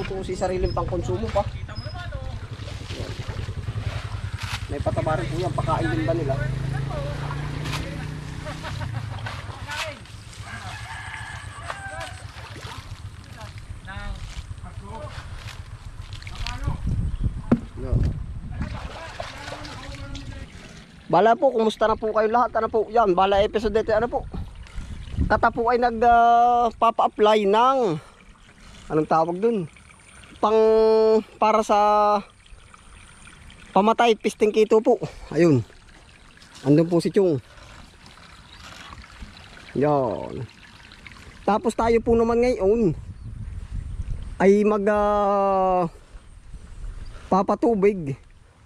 po si sariling pangkonsumo pa. May pataba rin po yan, pakain din ba nila? Bala po, kumusta na po kayo lahat? Ano po? Yan, bala episode dito, ano po? Kata po ay nagpapa-apply ng anong tawag dun? Para sa pamatay pisting kito po. Ayun. Andun po si Chung. Yan. Tapos tayo po naman ngayon ay papatubig.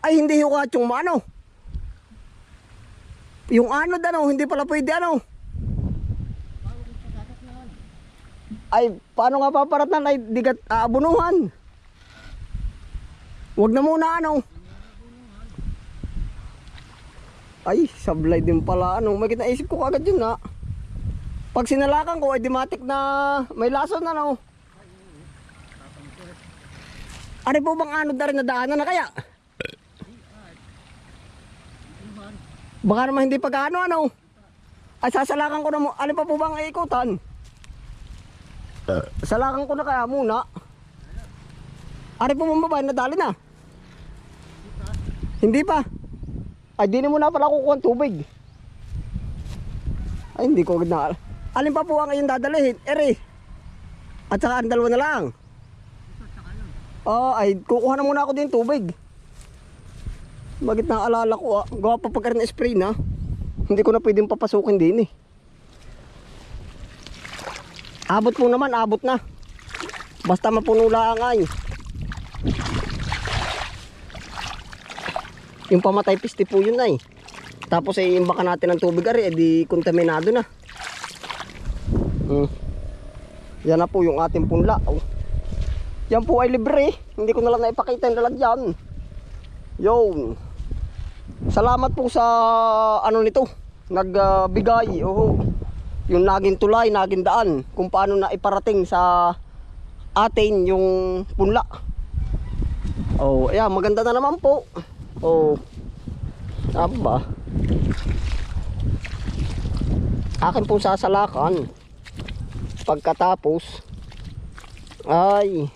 Ay hindi yung Chung ano? Yung ano dano, hindi pala pwede ano. Ay, paano nga paparatan ay digat aabunuhan? Huwag na muna ano. Ay, sablay din pala ano. May naisip ko agad yun na. Pag sinalakan ko ay dimatik na may lason na no. Ano po bang ano na rin na daanan na kaya? Baka naman hindi pag-ano ano. Ay sasalakan ko na mo. Alin pa po bang ikutan? Salakan ko na kaya muna. Ari po mong babae nadali na. Hindi pa. Ay di na muna pala kukuha ng tubig. Ay hindi ko na. Alin pa po ang iyong dadalhin? Eri. At saka ang dalawa na lang. Ay kukuha na muna ako din tubig. Bakit naalala ko gawa pa pagka rin spray na. Hindi ko na pwedeng papasukin din eh. Abot po naman, abot na. Basta mapuno lang ay. Yung pamatay piste po yun ay. Tapos ay imbakan natin ng tubig ari, edi kontaminado na. Yan na po yung ating punla. Yan po ay libre. Hindi ko na lang naipakita yung lalagyan. Yun. Salamat po sa ano nito. Nagbigay. Yung naging tulay, naging daan. Kung paano na iparating sa atin yung punla. Ayan, maganda na naman po. Ano ba? Akin po sasalakan. Pagkatapos ay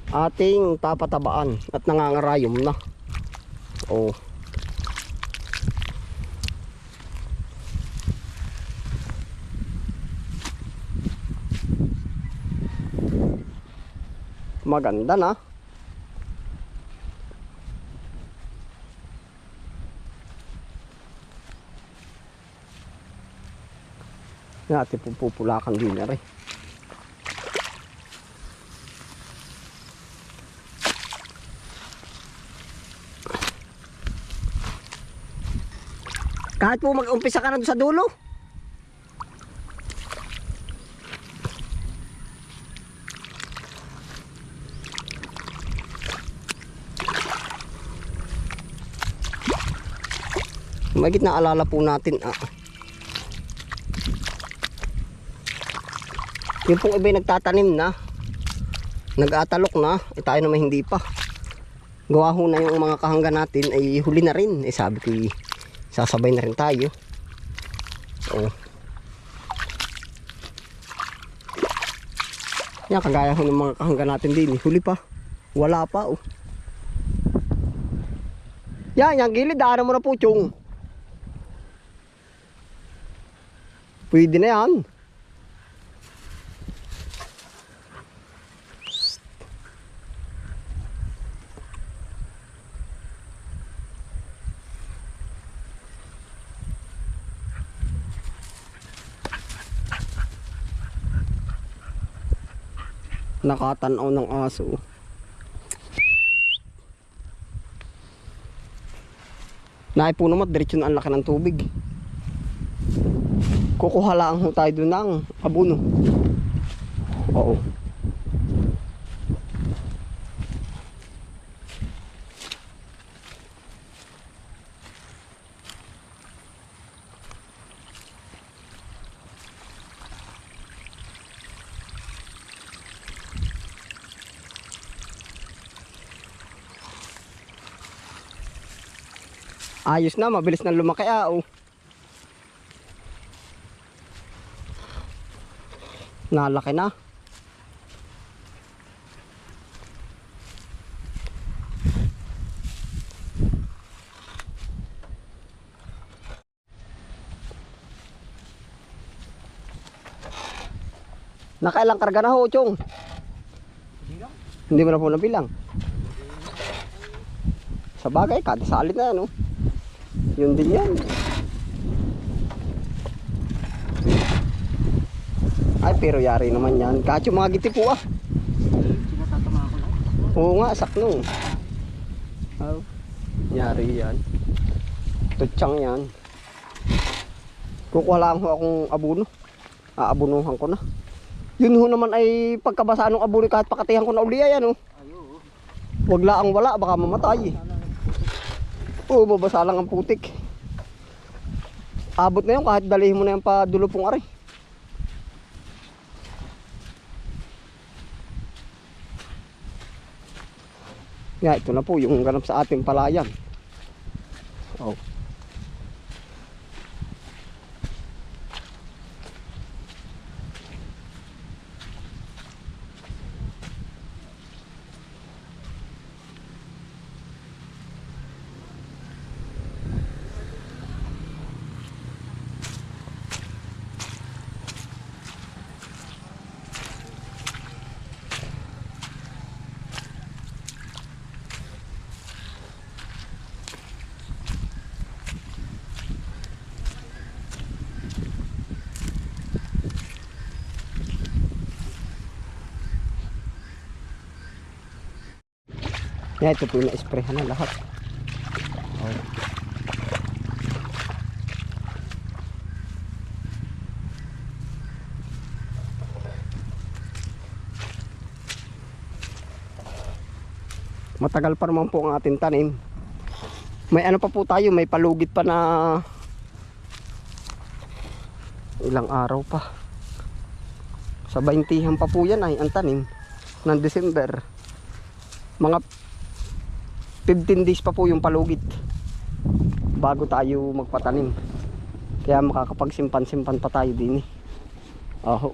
ating papatabaan at nangangarayom na. Maganda na. Natin pupulakan din na rin. Kahit po mag-umpisa ka na sa dulo. Magit na alala po natin yung pong iba'y nagtatanim na, nag-atalok na, tayo naman hindi pa. Gawa ho na yung mga kahangga natin ay huli na rin. Sabi ko sasabay na rin tayo. Yan, kagaya ho ng mga kahangga natin din, huli pa, wala pa. Yan, yung gilid, daanan mo na po, Chung. Pwede na yan. Nakatanaw ng aso. Naipuno mo, diretso na ang laki ng tubig. Kukuha lang ho tayo doon ng abono. Ayos na, mabilis na lumaki oh. Nalaki na. Nakailang karga na ho, Chong? Hindi mo na po nabilang. Sa bagay, katisalin na yan, oh. Yun din yan. Ay, pero yari naman yan. Kahit yung mga giti po, ah. Sinatatamaan ko lang. Oo nga, sakno. Oh, yari yan. Tutsang yan. Kukuha lang ho akong abuno. Aabunuhan ko na. Yun ho naman ay pagkabasa ng abuno kahit pakatihan ko na uli yan, oh. Wag laang wala, baka mamatay. Oo, babasa lang ang putik. Abot na yun kahit dalihin mo na yung padulo pong ari. Nga, ito na po yung ganap sa ating palayan. Oh. Yan, ito po yung na-sprayhan na lahat. Oh. Matagal pa naman po ang ating tanim. May ano pa po tayo, may palugit pa na ilang araw pa. Sa 20 pa po yan ay ang tanim ng December. Mga 15 days pa po yung palugit bago tayo magpatanim. Kaya makakapagsimpan-simpan pa tayo din eh. Aho.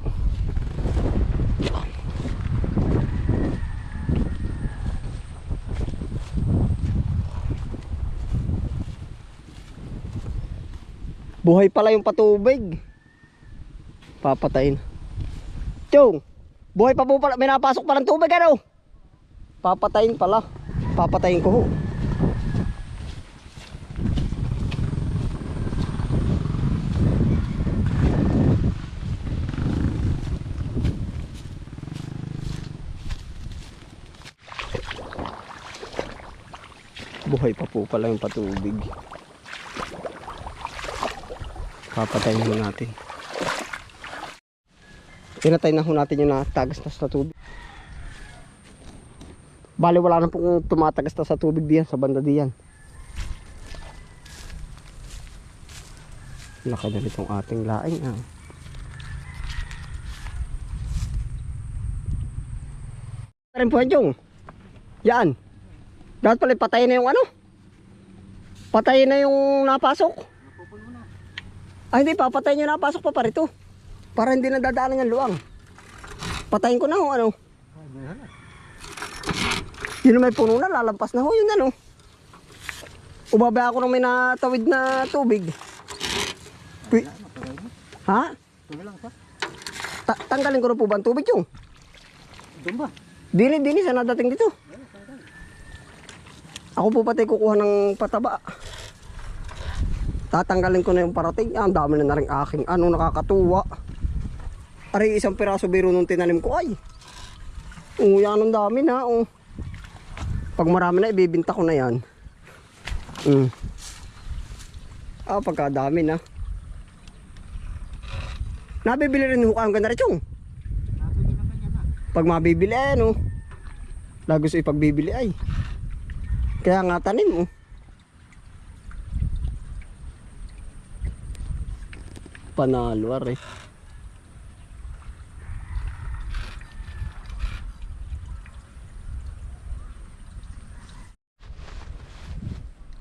Buhay pala yung patubig. Papatayin. Chong, buhay pa po pala. May napasok pa ng tubig ano? Papatayin pala. Papatayin ko ho. Buhay pa po pala yung patubig. Papatayin ho natin. Pinatay na ho natin yung natagas na sa tubig. Bali wala na pong tumatagas na sa tubig diyan, sa banda diyan. Laki na nitong ating laing ah. Rin po yung yan. Dapat pala patayin na yung ano? Patayin na yung napasok. Ay hindi, papatayin yung napasok pa parito. Para hindi na dadaanan yung luwang. Patayin ko na ho ano. Yun may puno na, lalampas na ho yun ano. Ubabay ako nang may natawid na tubig. Ha? Tanggalin ko na po ba ang tubig yung? Doon ba? Dini sa nadating dito. Ako po pati kukuha ng pataba. Tatanggalin ko na yung parating. Ang dami na rin aking ano, nakakatuwa. Aray, isang piraso biro nung tinanim ko ay. Yan ang dami na oh. Pag marami na ibibinta ko na yan. Pagkadami na. Nabibili rin ho ka ang ganda rin yung. Pag mabibili ay ano. Lagos ipagbibili ay. Kaya nga tanim mo. Panalo are.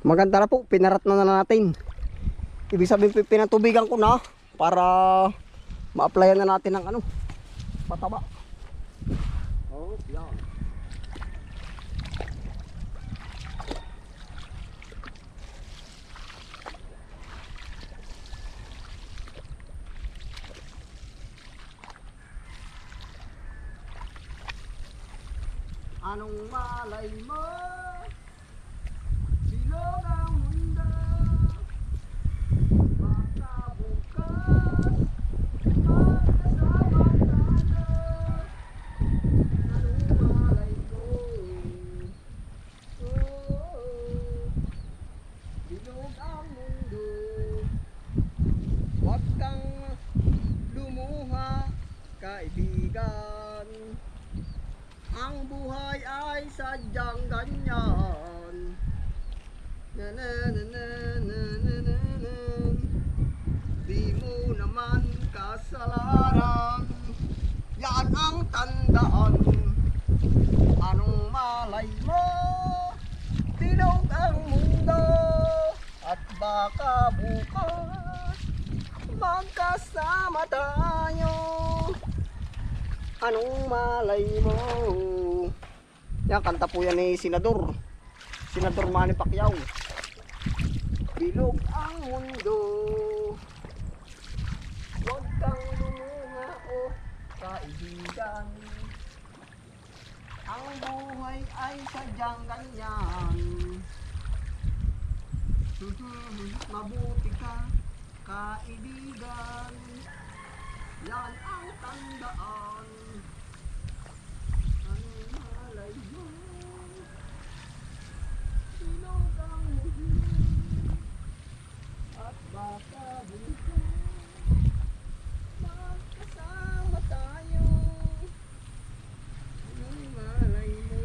Maganda na po, pinarat na natin. Ibig sabihin pinatubigan ko na para ma-applyan na natin ng ano, pataba. Oh, yan. Anong malay mo? Bilog ang mundo. Baka bukas magkasama tayo. Anong malay mo? Oh, bilog ang mundo. Huwag kang lumuha, kaibigan. Ang buhay ay sadyang ganyan. Na na na na na na na na. Di mo naman kasalanan. Yan ang tandaan. Anong malay mo? Bilog ang mundo. At baka bukas magkasama tayo. Anong malay mo? Yan, kanta po yan ni Senador Manny Pacquiao. Bilog ang mundo. Huwag kang lumuha o kaibigan. Ang buhay ay sadyang ganyan. Mabuti ka, kaibigan. Yan ang tandaan. Anong malay mo? Bilog ang mundo. At baka bukas magkasama tayo. Anong malay mo?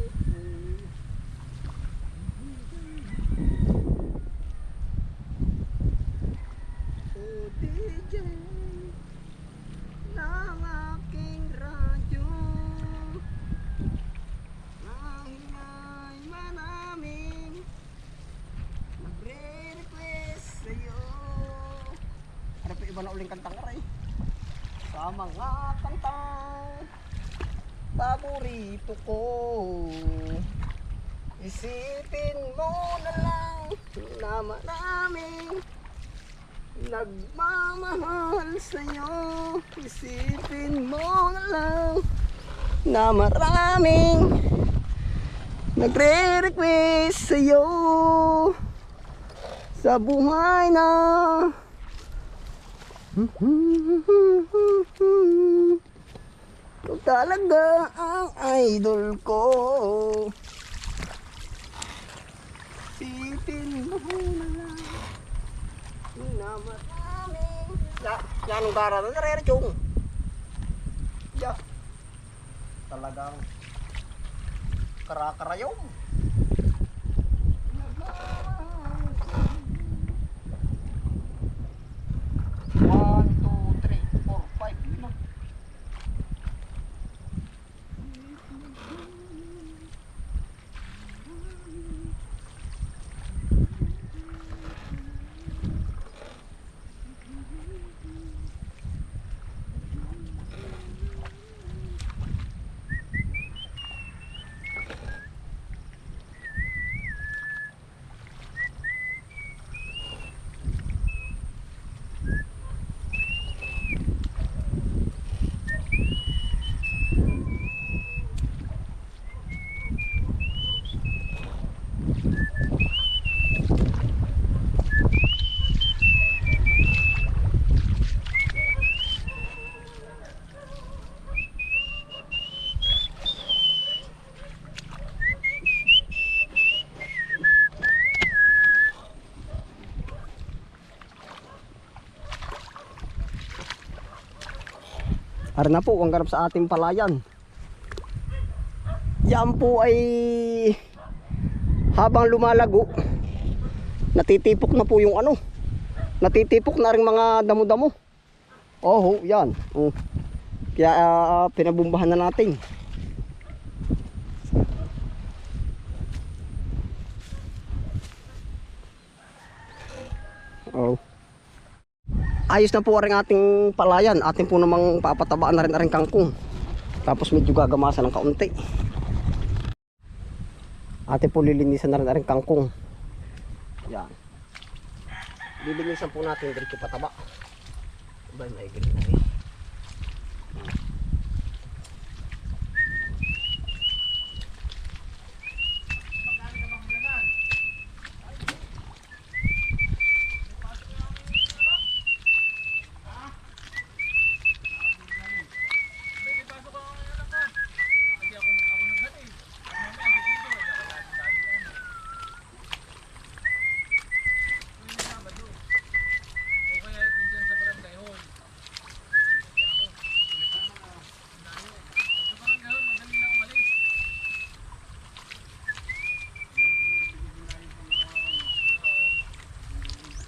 Oh, DJ ng aking radyo, nangingay manaming nagre-request sa'yo. Ano pa iba na uling kantang aray? Sa mga kantang paborito ko, isipin mo na lang na maraming nagmamahal sa'yo. Isipin mo na lang na maraming nagre-request sa'yo. Sa buhay na ikaw talaga ang idol ko. Isipin mo na lang na maraming yan ang gara na nare-rechong. Ya, talagang karakarayong. 1, 2, 3, 4, 5 yun na. Ara na po ang ganap sa ating palayan. Yan po ay habang lumalago, natitipok na po yung ano. Natitipok na rin mga damo-damo. Oh, yan. Oh. Kaya pinabumbahan na natin. ayos na po rin ating palayan. Ating po namang papatabaan na rin aring kangkong. Tapos medyo gagamasan ng kaunti. Ating po lilinisan na rin aring kangkong. Yan. Lilinisan po natin dito pataba. Ba may gili na rin.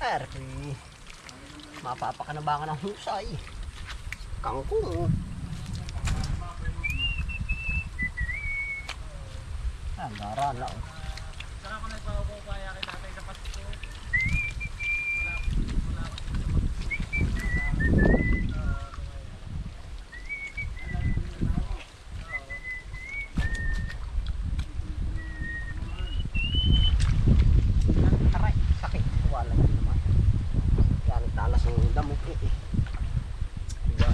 Erki, mapapakanabangan ng husay. Kangkong. Daran lang. Saka ko na ipapapaya kay tatay sa pasto. Aray, sakit. Wala na naman. Yan, talas ng damo po eh. Diba?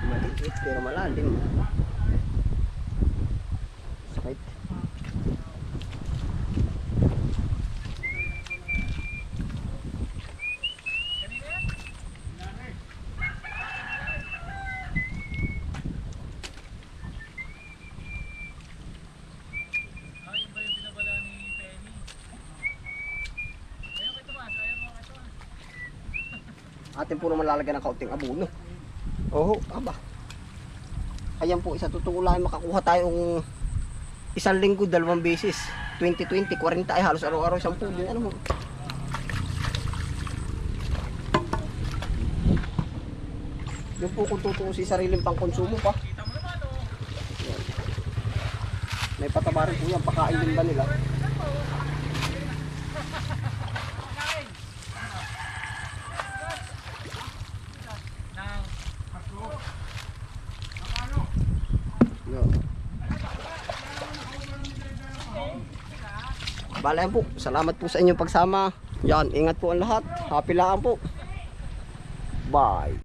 Maliit pero malalim. Sakit. Ayun ba yung binabala ni Penny? Ayaw kay Tomas, ayaw mo kay Tomas. Atin po naman lalagyan ng kaunting abono. Oo, aba. Ayan po, isa tutulay makakuha tayong isang linggo, 2 beses. 20-20, 40 ay halos araw-araw 10. Ano mo? Yung po kung tutuusin sariling pangkonsumo pa. Kita mo naman oh. May pataba rin po yan, pakain din ba nila? Nang No. Bala yan po, salamat po sa inyong pagsama. Yan, ingat po ang lahat. Happy lang po. Bye.